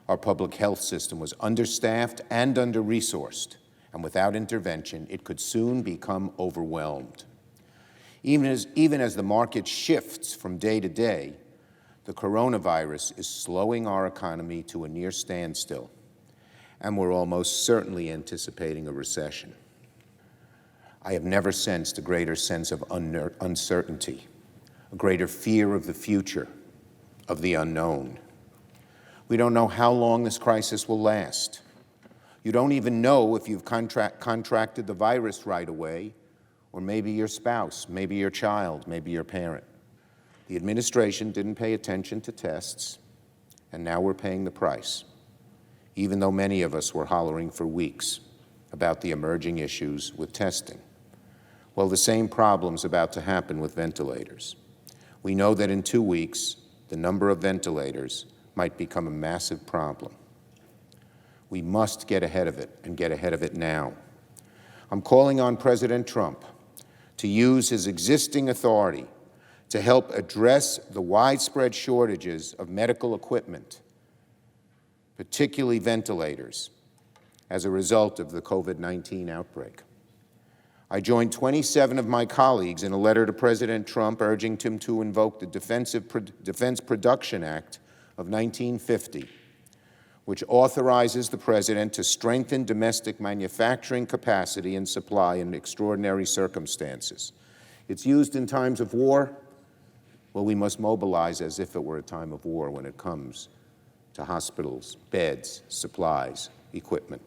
Our public health system was understaffed and under-resourced, and without intervention, it could soon become overwhelmed. Even as the market shifts from day to day, the coronavirus is slowing our economy to a near standstill, and we're almost certainly anticipating a recession. I have never sensed a greater sense of uncertainty, a greater fear of the future, of the unknown. We don't know how long this crisis will last. You don't even know if you've contracted the virus right away, or maybe your spouse, maybe your child, maybe your parent. The administration didn't pay attention to tests, and now we're paying the price, even though many of us were hollering for weeks about the emerging issues with testing. Well, the same problem's about to happen with ventilators. We know that in 2 weeks, the number of ventilators might become a massive problem. We must get ahead of it, and get ahead of it now. I'm calling on President Trump to use his existing authority to help address the widespread shortages of medical equipment, particularly ventilators, as a result of the COVID-19 outbreak. I joined 27 of my colleagues in a letter to President Trump urging him to invoke the Defense Production Act of 1950, which authorizes the President to strengthen domestic manufacturing capacity and supply in extraordinary circumstances. It's used in times of war. Well, we must mobilize as if it were a time of war when it comes to hospitals, beds, supplies, equipment.